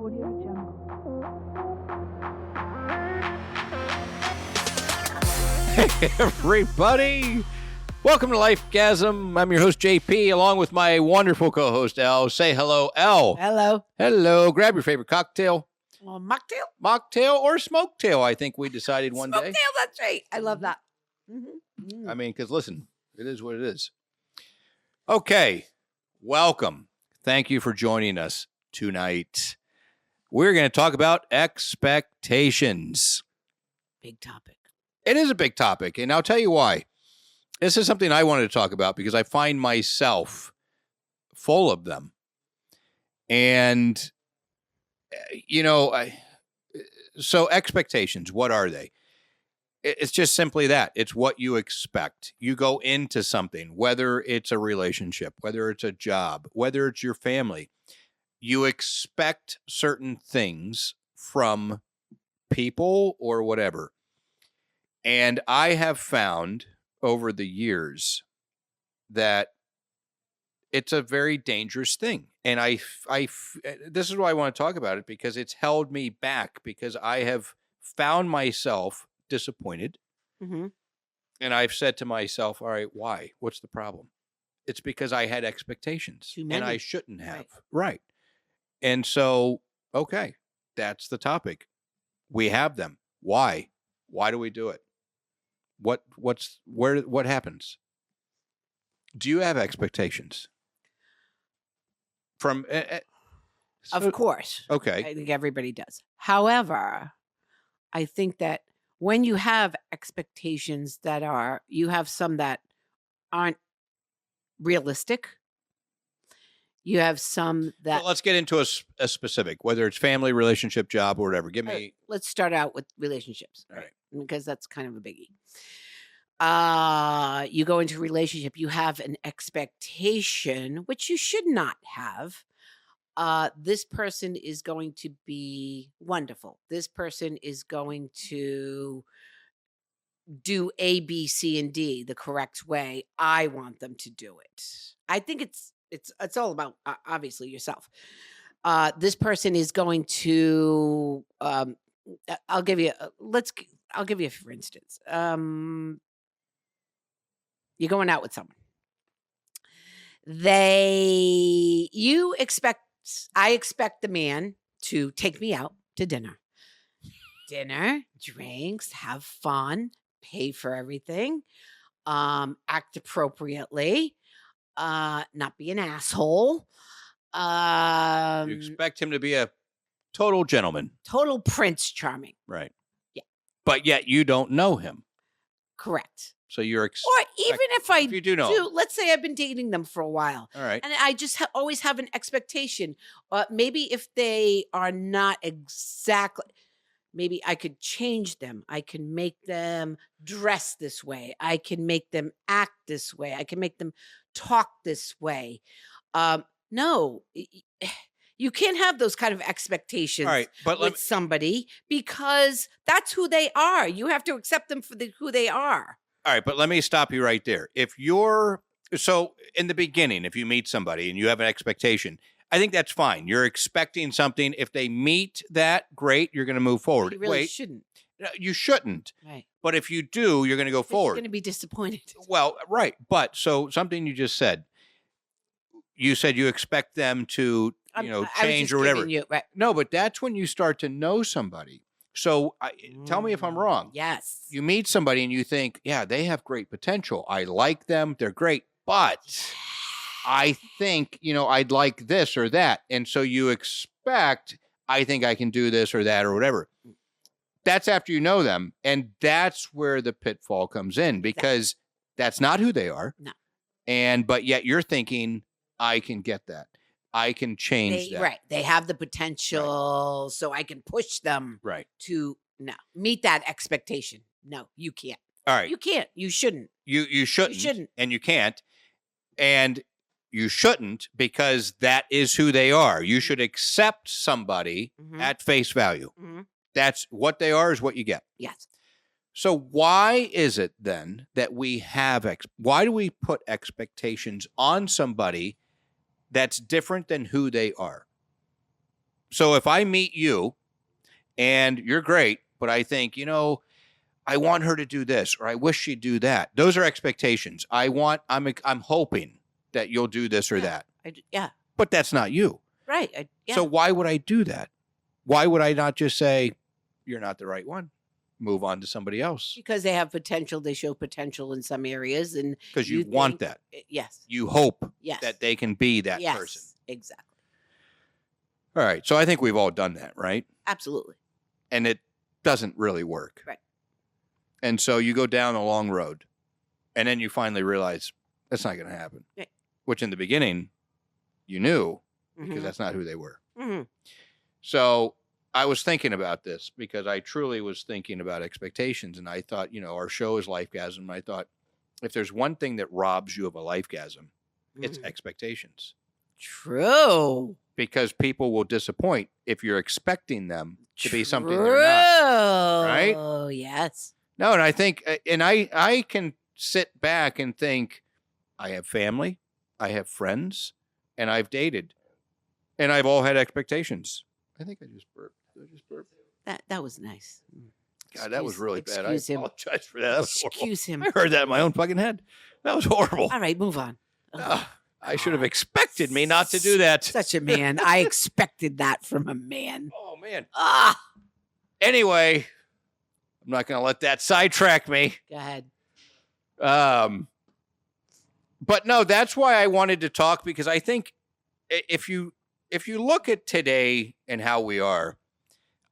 Audio Jungle. Hey, everybody. Welcome to Lifegasm. I'm your host, JP, along with my wonderful co-host, Elle. Say hello, Elle. Hello. Hello. Grab your favorite cocktail. Mocktail? Mocktail or smoketail, I think we decided one day. Smoke tail, that's right. I love that. Mm-hmm. I mean, because listen, it is what it is. Okay. Welcome. Thank you for joining us tonight. We're going to talk about expectations. Big topic. It is a big topic, and I'll tell you why. This is something I wanted to talk about because I find myself full of them. And, so expectations, what are they? It's just simply that. It's what you expect. You go into something, whether it's a relationship, whether it's a job, whether it's your family. You expect certain things from people or whatever. And I have found over the years that it's a very dangerous thing. And this is why I want to talk about it, because it's held me back, because I have found myself disappointed. Mm-hmm. And I've said to myself, all right, why? What's the problem? It's because I had expectations and I shouldn't have. Right. And so, okay, that's the topic. We have them. Why? Why do we do it? What happens? Do you have expectations? From Of course. Okay. I think everybody does. However, I think that when you have expectations you have some that aren't realistic. You have some that... Well, let's get into a specific, whether it's family, relationship, job, or whatever. Give me... Let's start out with relationships. All right. Because that's kind of a biggie. You go into a relationship, you have an expectation, which you should not have. This person is going to be wonderful. This person is going to do A, B, C, and D the correct way I want them to do it. I think it's all about obviously yourself. This person is going to I'll give you for instance. You're going out with someone. I expect the man to take me out to dinner. Dinner, drinks, have fun, pay for everything, act appropriately, not be an asshole. You expect him to be a total gentleman. Total Prince Charming. Right. Yeah. But yet you don't know him. Correct. So you're or even if you do know, let's say I've been dating them for a while. All right. And I just always have an expectation. Maybe if they are not exactly, maybe I could change them. I can make them dress this way. I can make them act this way. I can make them talk this way. No, you can't have those kind of expectations with somebody, because that's who they are. You have to accept them for who they are. All right, but let me stop you right there. So in the beginning, if you meet somebody and you have an expectation, I think that's fine. You're expecting something. If they meet that, great, you're going to move forward. You really shouldn't. You shouldn't. Right. But if you do, you're going to go forward. You're going to be disappointed. Well, right. But so something you just said. You said you expect them to, change or whatever. Right. No, but that's when you start to know somebody. So tell me if I'm wrong. Yes. You meet somebody and you think, yeah, they have great potential. I like them. They're great. But I think, I'd like this or that. And so you expect, I think I can do this or that or whatever. That's after you know them. And that's where the pitfall comes in, because that's not who they are. No. But yet you're thinking, I can get that. I can change that. Right. They have the potential, so I can push them to meet that expectation. No, you can't. All right. You can't. You shouldn't. You shouldn't. You shouldn't. And you can't. And you shouldn't, because that is who they are. You should accept somebody at face value. Mm-hmm. That's what they are, is what you get. Yes. So why is it then that we have why do we put expectations on somebody that's different than who they are? So if I meet you and you're great, but I think, I want her to do this, or I wish she'd do that. Those are expectations. I'm hoping that you'll do this or that. Yeah. But that's not you. Right. So why would I do that? Why would I not just say, you're not the right one? Move on to somebody else. Because they have potential. They show potential in some areas. And because you want that. Yes. You hope yes. that they can be that yes, person. Exactly. All right. So I think we've all done that, right? Absolutely. And it doesn't really work. Right. And so you go down a long road and then you finally realize that's not going to happen. Right. Which in the beginning you knew because Mm-hmm. that's not who they were. Mm-hmm. So I was thinking about this because I truly was thinking about expectations. And I thought, our show is Lifegasm. And I thought if there's one thing that robs you of a lifegasm, it's expectations. True. Because people will disappoint if you're expecting them to be something they're not. Right? Oh, yes. No, and I think, and I can sit back and think, I have family, I have friends, and I've dated, and I've all had expectations. I think I just burped. Did I just burp? That was nice. God, that was really bad. I Excuse him. apologize for that. That was horrible. Excuse him. I heard that in my own fucking head. That was horrible. All right, move on. I should have expected me not to do that. Such a man. I expected that from a man. Oh, man. Ah. Anyway, I'm not going to let that sidetrack me. Go ahead. But no, that's why I wanted to talk, because I think if you look at today and how we are,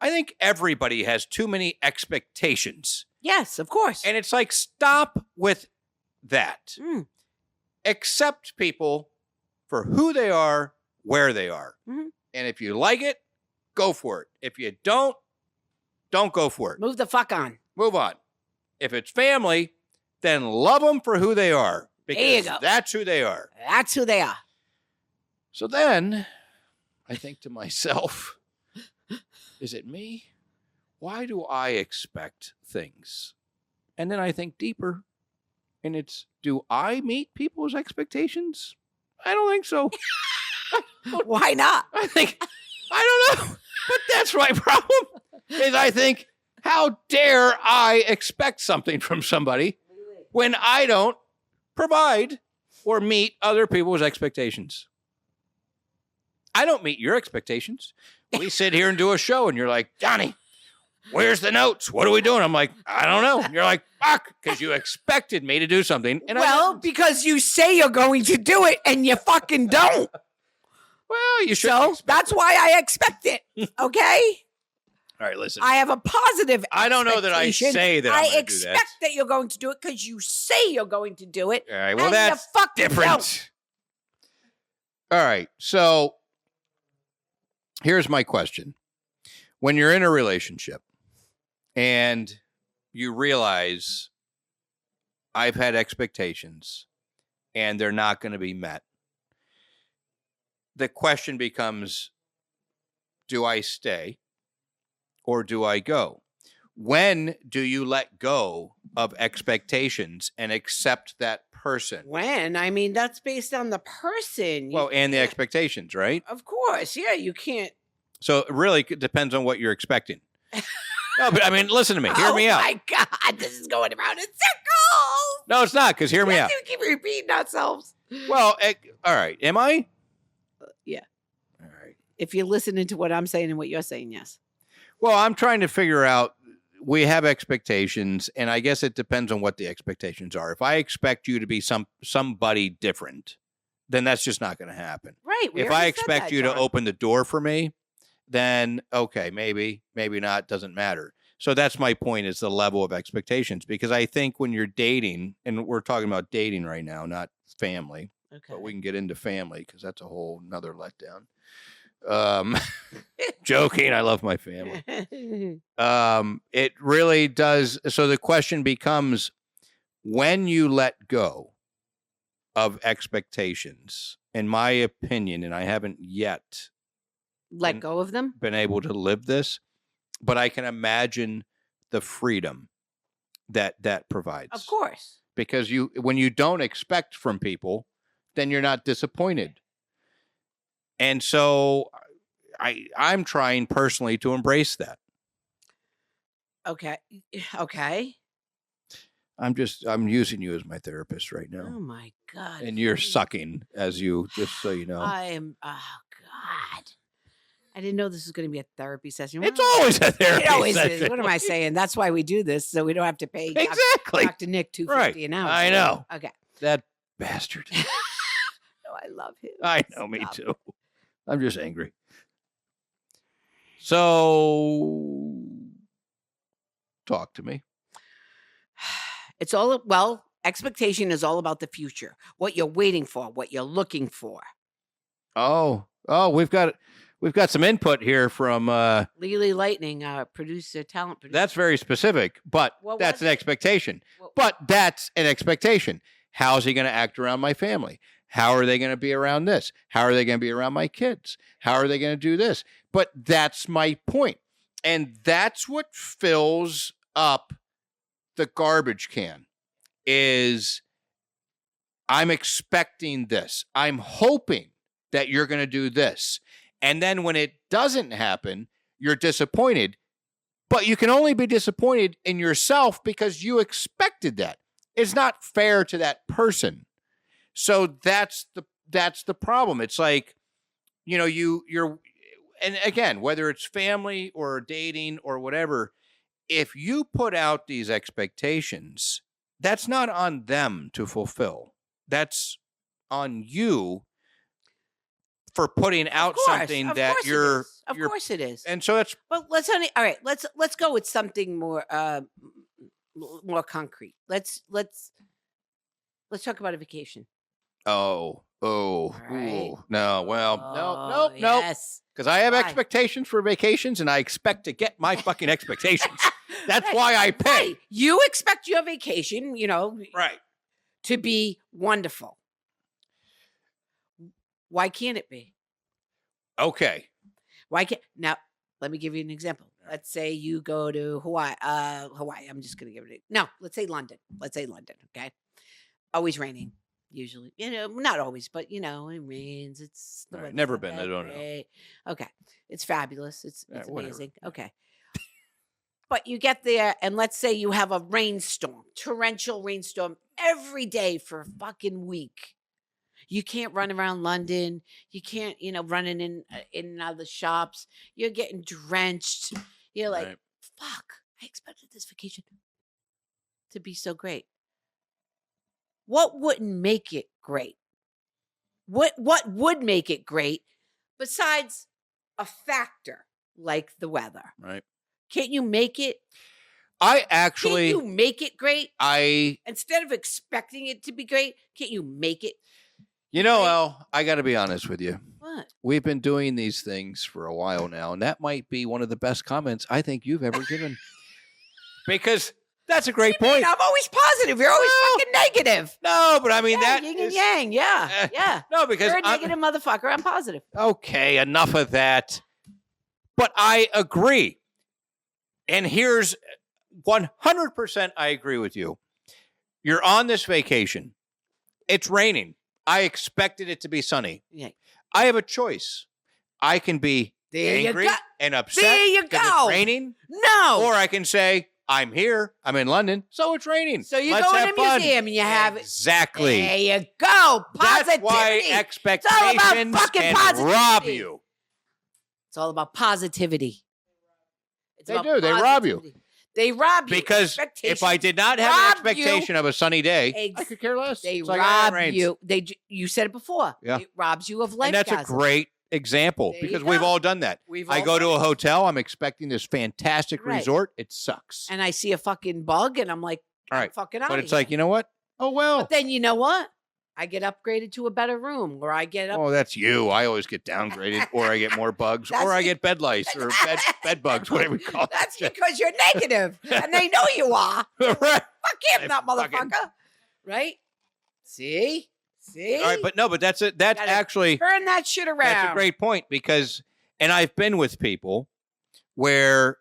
I think everybody has too many expectations. Yes, of course. And it's like, stop with that. Accept people for who they are, where they are. Mm-hmm. And if you like it, go for it. If you don't go for it. Move the fuck on. Move on. If it's family, then love them for who they are. Because there you go. That's who they are. That's who they are. So then I think to myself, is it me? Why do I expect things? And then I think deeper, and it's, do I meet people's expectations? I don't think so. Why not? I don't know. But that's my problem, is I think, how dare I expect something from somebody when I don't provide or meet other people's expectations? I don't meet your expectations. We sit here and do a show, and you're like, Johnny, where's the notes? What are we doing? I'm like, I don't know. And you're like, fuck, because you expected me to do something. And because you say you're going to do it, and you fucking don't. Well, you should. So that's why I expect it. Okay? All right, listen. I have a positive I don't know that I say that I'm I going to do that. expect that you're going to do it because you say you're going to do it. All right, well, and that's you fucking different. don't. All right, so here's my question. When you're in a relationship and you realize I've had expectations and they're not going to be met, the question becomes, do I stay or do I go? When do you let go of expectations and accept that person? When? I mean, that's based on the person. Well, and the expectations, right? Of course. Yeah, you can't. So it really depends on what you're expecting. No, but I mean, listen to me. Hear me out. Oh, my God. This is going around in circles. No, it's not, because hear me out. We keep repeating ourselves. Well, all right. Am I? Yeah. All right. If you're listening to what I'm saying and what you're saying, yes. Well, I'm trying to figure out, we have expectations, and I guess it depends on what the expectations are. If I expect you to be somebody different, then that's just not going to happen. Right. If I expect you to open the door for me, then okay, maybe not, doesn't matter. So that's my point, is the level of expectations. Because I think when you're dating, and we're talking about dating right now, not family, but we can get into family because that's a whole nother letdown. Joking. I love my family. It really does. So the question becomes, when you let go of expectations, in my opinion, and I haven't yet let go of them, been able to live this, but I can imagine the freedom that provides. Of course. Because when you don't expect from people, then you're not disappointed. And so I'm trying personally to embrace that. Okay. Okay. I'm using you as my therapist right now. Oh my God. And you're sucking as you, just so you know. I am. Oh God. I didn't know this was going to be a therapy session. It's always a therapy It always session. is. What am I saying? That's why we do this, so we don't have to pay Exactly. Dr. Nick $250 Right. an hour. I know. Okay. That bastard. No, I love him. I know, me Stop. too. I'm just angry. So, talk to me. It's all expectation is all about the future. What you're waiting for, what you're looking for. Oh, we've got some input here from Lily Lightning, talent producer. That's very specific, but that's an expectation. But that's an expectation. How's he going to act around my family? How are they going to be around this? How are they going to be around my kids? How are they going to do this? But that's my point. And that's what fills up the garbage can is I'm expecting this. I'm hoping that you're going to do this. And then when it doesn't happen, you're disappointed. But you can only be disappointed in yourself because you expected that. It's not fair to that person. So that's the problem. It's like, you're and again, whether it's family or dating or whatever, if you put out these expectations, that's not on them to fulfill. That's on you for putting out something that you're. Of course it is. And so that's. Well, all right. Let's go with something more concrete. Let's talk about a vacation. Oh, right. Ooh, no. Well, nope. Yes. Because I have expectations for vacations, and I expect to get my fucking expectations. That's why I pay. Right. You expect your vacation, right, to be wonderful. Why can't it be? Okay. Why can't now? Let me give you an example. Let's say you go to Hawaii. I'm just going to give it. No, let's say London. Okay. Always raining. Usually, not always, but it rains. It's right. Never been. I don't know. Okay, it's fabulous. It's amazing. Okay, but you get there, and let's say you have a rainstorm, torrential rainstorm every day for a fucking week. You can't run around London. You can't, running in and out of the shops. You're getting drenched. You're like, right. Fuck! I expected this vacation to be so great. What wouldn't make it great? What would make it great besides a factor like the weather? Right. Can't you make it? Can't you make it great? Instead of expecting it to be great, can't you make it? Elle, I got to be honest with you. What? We've been doing these things for a while now, and that might be one of the best comments I think you've ever given. Because that's a great point. I'm always positive. You're always fucking negative. No, but I mean that yin and yang. Yeah. No, because you're a negative motherfucker. I'm positive. Okay, enough of that. But I agree. And here's 100% I agree with you. You're on this vacation. It's raining. I expected it to be sunny. Yeah. I have a choice. I can be angry and upset there you because go. It's raining. No. Or I can say, I'm here. I'm in London. So it's raining. So you Let's go in have a fun. museum and you have Exactly. There you go. Positivity. That's why expectations can rob you. It's all about positivity. They do. They rob you. They rob you. Because if I did not have an expectation of a sunny day, I could care less. They It's like, rob it you. You said it before. Yeah. It robs you of life. And that's a great example There because you we've go. all done that. I go to a hotel. I'm expecting this fantastic Right. resort. It sucks. And I see a fucking bug and I'm like, All I'm right. fucking out. But it's like, you know what? Oh, well. But then you know what? I get upgraded to a better room, or I get up. Oh, that's you. I always get downgraded, or I get more bugs, or I get bed lice, or bed bugs, whatever we call it. That's because you're negative, and they know you are. Right. Fuck him, that motherfucker. Right? See? All right, but that's it. That's actually turn that shit around. That's a great point and I've been with people where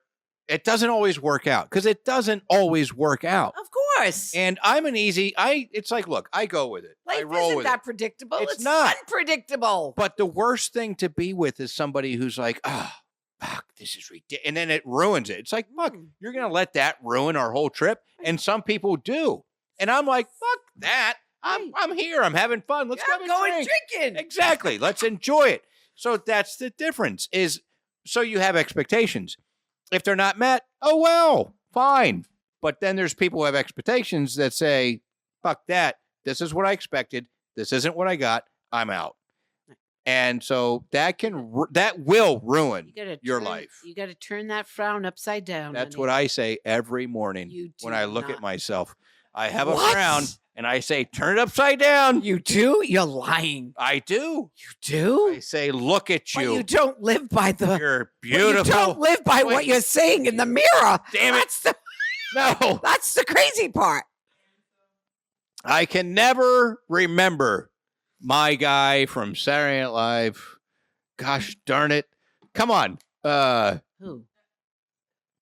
it doesn't always work out because it doesn't always work out. Of course. And it's like, look, I go with it. I Life roll isn't with that it. predictable. It's not. Unpredictable. But the worst thing to be with is somebody who's like, fuck, this is ridiculous. And then it ruins it. It's like, fuck, you're going to let that ruin our whole trip? And some people do. And I'm like, fuck that. I'm here. I'm having fun. Let's go going drinking. Exactly. Let's enjoy it. So that's the difference so you have expectations. If they're not met, oh, well, fine. But then there's people who have expectations that say, fuck that. This is what I expected. This isn't what I got. I'm out. And so that will ruin your life. You got to turn that frown upside down. That's what I say every morning when I look at myself. I have a frown and I say, turn it upside down. You do? You're lying. I do. You do? I say, look at you. But you don't live by You're beautiful. You don't live by what you're saying in the mirror. Damn it. No. That's the crazy part. I can never remember my guy from Saturday Night Live. Gosh darn it. Come on. Who?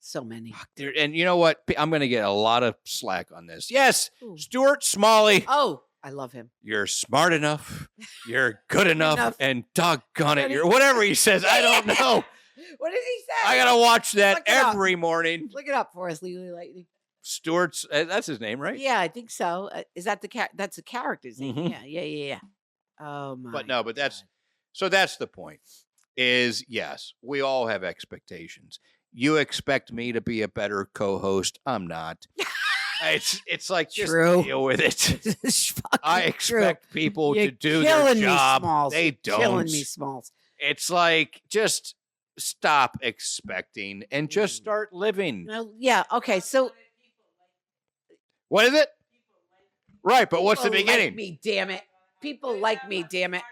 So many. And you know what? I'm going to get a lot of slack on this. Yes, Stuart Smalley. Oh, I love him. You're smart enough. You're good enough. And doggone it. You're whatever he says. I don't know. What did he say? I got to watch that every morning. Look it up for us, Legally Lightning. Stuart's, that's his name, right? Yeah, I think so. Is that that's a character's name? Mm-hmm. Yeah. Oh my. But that's the point. Is yes, we all have expectations. You expect me to be a better co-host. I'm not. It's like just deal with it. I expect people to do their job. Smalls. They don't. Killing me, Smalls. It's like just stop expecting and just start living. Well, yeah. Okay. So what is it? Right, but what's the beginning? Like me, damn it. People like me, damn it.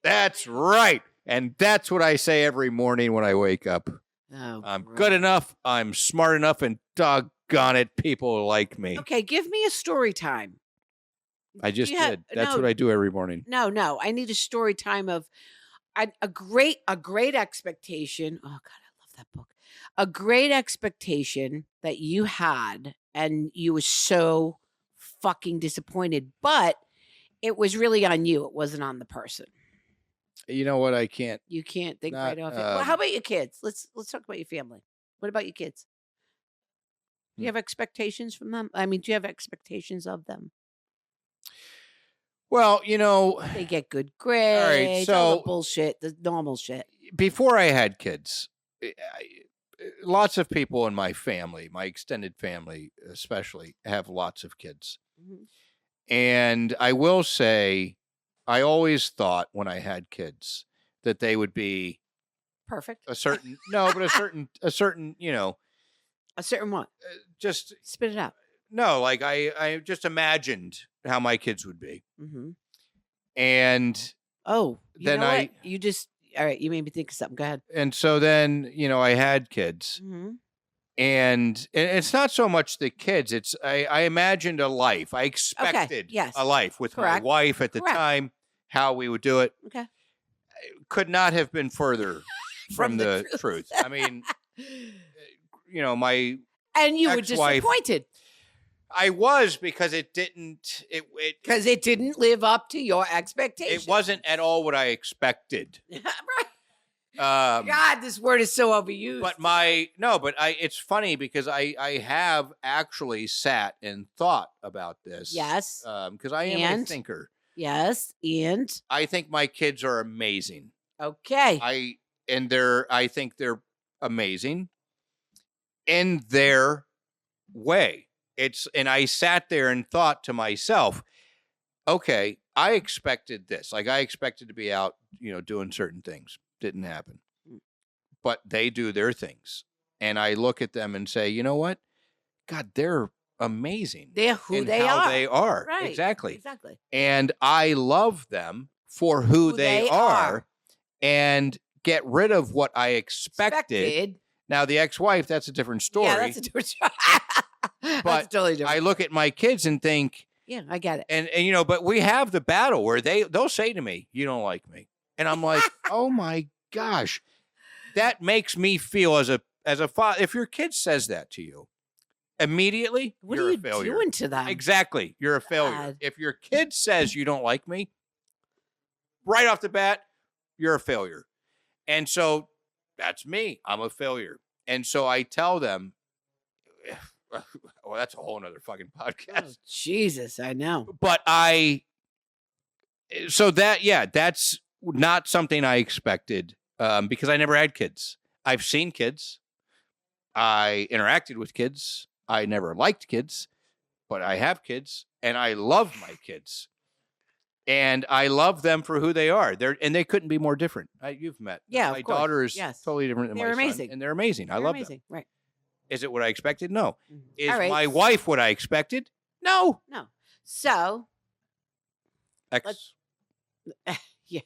That's right. And that's what I say every morning when I wake up. I'm good enough. I'm smart enough. And doggone it, people like me. Okay, give me a story time. I just did. That's what I do every morning. No. I need a story time of a great expectation. Oh, God, I love that book. A great expectation that you had and you were so fucking disappointed. But it was really on you. It wasn't on the person. You know what? I can't. You can't think right off. Well, how about your kids? Let's talk about your family. What about your kids? Do you have expectations from them? I mean, do you have expectations of them? Well, they get good grades. All right, so all the bullshit, the normal shit. Before I had kids, lots of people in my family, my extended family especially, have lots of kids. Mm-hmm. And I will say, I always thought when I had kids that they would be perfect. A certain what? Just spit it out. No, like I just imagined how my kids would be. Mm-hmm. And all right, you made me think of something. Go ahead. And so then, I had kids. Mm-hmm. And it's not so much the kids. It's I imagined a life. I expected a life with my wife at the time, how we would do it. Okay. Could not have been further from the truth. I mean, my and you were disappointed. I was because it didn't live up to your expectations. It wasn't at all what I expected. Right. God, this word is so overused. But it's funny because I have actually sat and thought about this. Yes. Because I am a thinker. Yes. And I think my kids are amazing. Okay. I think they're amazing in their way. And I sat there and thought to myself, okay, I expected this. Like I expected to be out, doing certain things. Didn't happen. But they do their things. And I look at them and say, you know what? God, they're amazing. They're who they are. They are. Right. Exactly. Exactly. And I love them for who they are and get rid of what I expected. Now, the ex-wife, that's a different story. Yeah, that's a different story. But that's totally different. I look at my kids and think, yeah, I get it. And but we have the battle where they'll say to me, you don't like me. And I'm like, oh my gosh. That makes me feel as a father. If your kid says that to you, immediately, What you're are a you failure. doing to them? Exactly. You're a failure. God. If your kid says you don't like me, right off the bat, you're a failure. And so that's me. I'm a failure. And so I tell them, well, that's a whole nother fucking Oh, podcast. Jesus, I know. But that's not something I expected because I never had kids. I've seen kids. I interacted with kids. I never liked kids, but I have kids and I love my kids. And I love them for who they are. They couldn't be more different. You've met. Yeah, My of course. daughter is Yes. totally different than They're my amazing. son, and they're amazing. I They're love amazing. them. Right. Is it what I expected? No. Mhm. Is All right. my wife what I expected? No. No. So, X. yeah.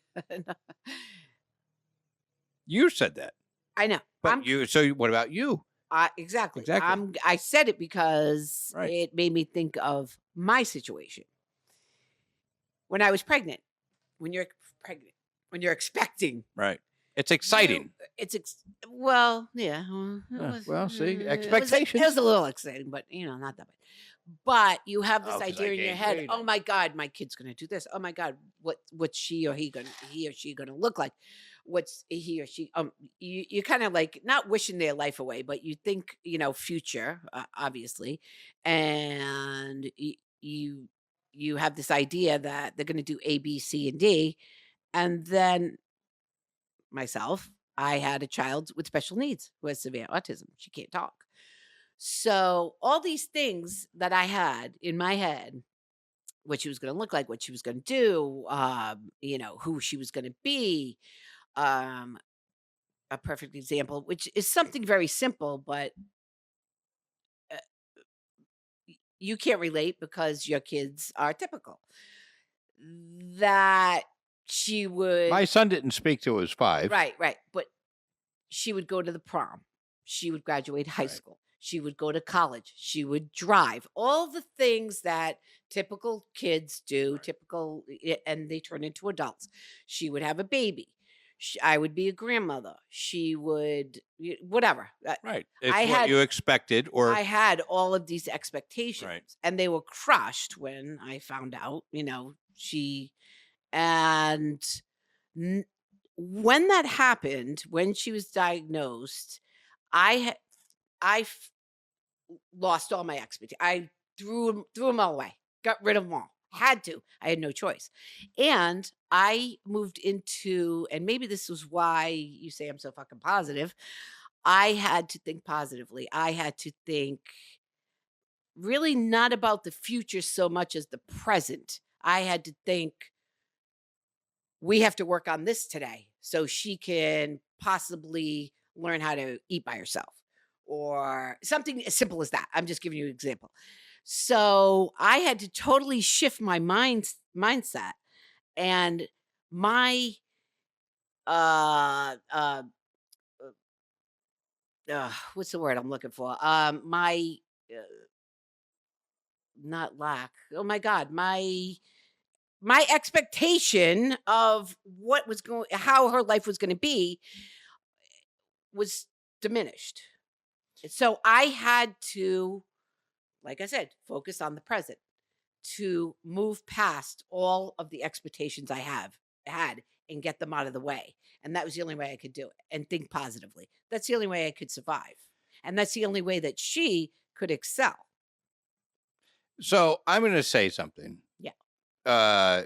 You said that, I know. but what about you? Exactly. Exactly. I said it because Right. it made me think of my situation. When I was pregnant, when you're expecting, Right. It's exciting. well, yeah. Well, see, It expectations. was a little exciting, but not that much. But you have this 'Cause I idea in your gained head. weight. Oh my God, my kid's gonna do this. Oh my God, what's he or she gonna look like? What's he or she? You kind of like not wishing their life away, but you think future, obviously, and you have this idea that they're gonna do A, B, C, and D, and then myself, I had a child with special needs who has severe autism. She can't talk. So all these things that I had in my head, what she was going to look like, what she was going to do, who she was going to be. Um, a perfect example, which is something very simple, but uh, you can't relate because your kids are typical. That she would, My son didn't speak till he was 5. right, but she would go to the prom. She would graduate high Right. school. She would go to college. She would drive. All the things that typical kids do, Right. and they turn into adults. She would have a baby. I would be a grandmother. She would, whatever. Right. It's I what had you expected, or I had all of these expectations, Right. and they were crushed when I found out, and n- when that happened, when she was diagnosed, I ha- I f- lost all my expectations. I threw them all away. Got rid of them all. Had to. I had no choice. And I moved into, and maybe this was why you say I'm so fucking positive. I had to think positively. I had to think really not about the future so much as the present. I had to think we have to work on this today so she can possibly learn how to eat by herself or something as simple as that. I'm just giving you an example. So I had to totally shift my mindset and my uh uh what's the word I'm looking for? My uh, not lack. Oh my God, my expectation of how her life was going to be was diminished. So I had to, like I said, focus on the present to move past all of the expectations I have had and get them out of the way. And that was the only way I could do it and think positively. That's the only way I could survive. And that's the only way that she could excel. So I'm going to say something. Yeah. Uh,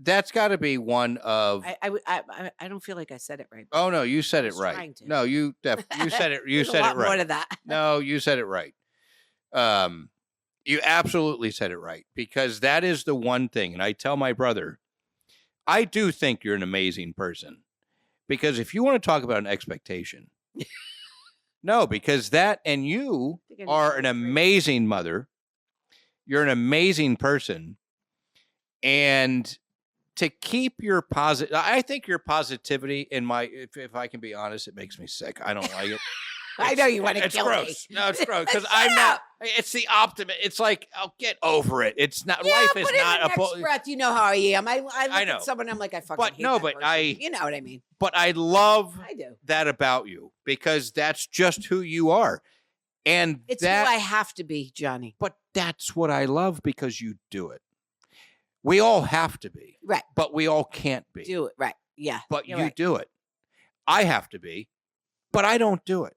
that's got to be one of. I don't feel like I said it right. Oh no, you said I it was right. trying to. No, you said it. You There's a said lot it more right. to that. No, you said it right. You absolutely said it right, because that is the one thing. And I tell my brother, I do think you're an amazing person, because if you want to talk about an expectation, no, because that, and you I think I need are to an get a drink. amazing mother. You're an amazing person. And to keep your positive, I think your positivity if I can be honest, it makes me sick. I don't like it. I know you want to It's kill gross. me. No, it's gross because Shut I'm not. up. It's the optimist. It's like, oh, get over it. It's not. Yeah, Life but is in not the a. next breath, you know how I am. I look know. at someone, I'm like, I fucking But hate no, that but person. You know what I mean? But I love I do. that about you, because that's just who you are. And It's who I have to be, Johnny. but that's what I love because you do it. We all have to be. Right. But we all can't be. Do it. Right. Yeah. But you're you right. do it. I have to be, but I don't do it.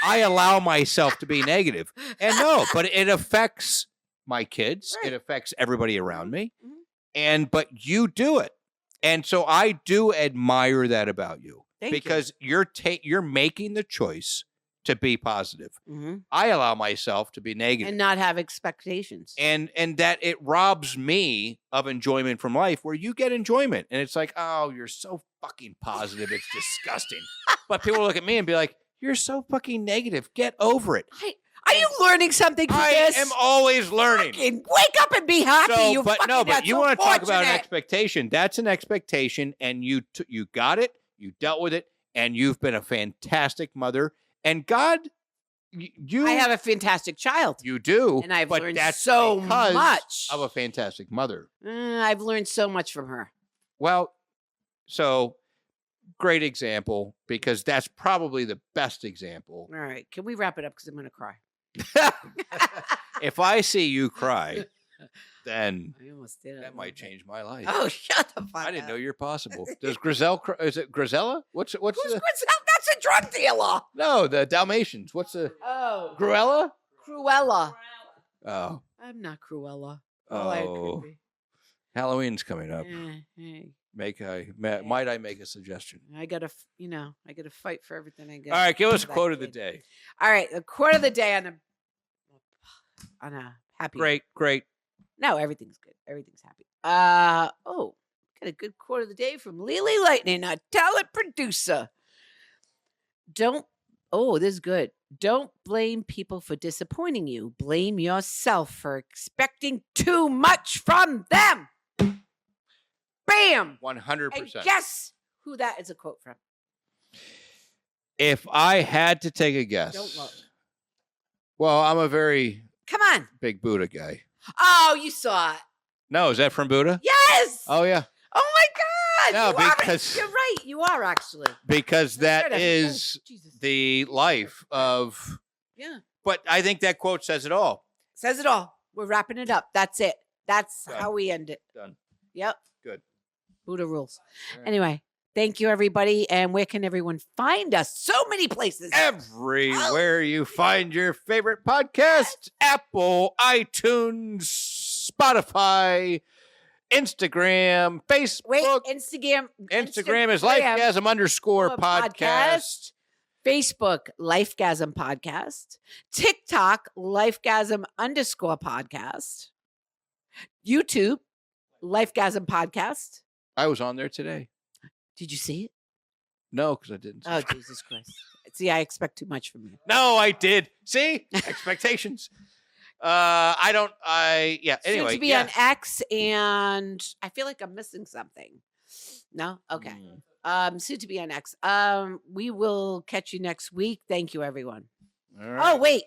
I allow myself to be negative. And no, but it affects my kids. Right. It affects everybody around me. Mhm. But you do it. And so I do admire that about you. Thank you. because you're making the choice to be positive. Mhm. I allow myself to be negative. And not have expectations. And that it robs me of enjoyment from life where you get enjoyment. And it's like, oh, you're so fucking positive. It's disgusting. But people look at me and be like, you're so fucking negative. Get over it. Are you learning something from I this? am always learning. Fucking wake up and be happy. But you want to talk about an an expectation. That's an expectation. And you got it. You dealt with it. And you've been a fantastic mother. And God, I have a fantastic child. You do. And I've but learned that's so because much. of a fantastic mother. I've learned so much from her. Well, so great example because that's probably the best example. All right. Can we wrap it up? Because I'm going to cry. If I see you cry, then I almost did. that might change my life. Oh, shut the fuck up. I didn't know you're possible. Does Griselle cry? Is it Grisella? What's Who's the... Griselle? That's a drug dealer. No, the Dalmatians. What's the... Oh. Gruella? Cruella. Oh. I'm not Cruella. Oh, I could be. Halloween's coming up. Hey. Might I make a suggestion? I gotta fight for everything I get. All right, give us a quote of the day. All right, the quote of the day on a happy. Great. No, everything's good. Everything's happy. Got a good quote of the day from Lily Lightning, a talent producer. This is good. Don't blame people for disappointing you. Blame yourself for expecting too much from them. Bam! 100%. And guess who that is a quote from? If I had to take a guess. Don't look. Well, I'm a very Come on. big Buddha guy. Oh, you saw it. No, is that from Buddha? Yes. Oh, yeah. Oh my God. No, because- you're right. You are actually. Because that is Jesus. the life of... Yeah. But I think that quote says it all. Says it all. We're wrapping it up. That's it. That's Done. how we end it. Done. Yep. Good. Buddha rules. All right. Anyway, thank you, everybody. And where can everyone find us? So many places. Everywhere you find your favorite podcast, Apple, iTunes, Spotify, Instagram, Facebook. Wait, Instagram is lifegasm_podcast. Facebook, Lifegasm Podcast. TikTok, Lifegasm_podcast. YouTube, Lifegasm Podcast. I was on there today. Did you see it? No, because I didn't. Oh, Jesus Christ. See, I expect too much from you. No, I did. See? Expectations. Anyway. Soon to be on X, and I feel like I'm missing something. No? Okay. Soon to be on X. We will catch you next week. Thank you, everyone. All right. Oh, wait.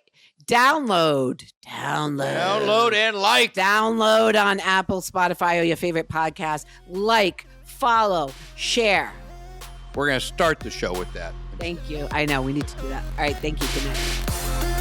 Download and like. Download on Apple, Spotify, or your favorite podcast. Like, follow, share. We're going to start the show with that. Thank you. I know. We need to do that. All right. Thank you. Good night.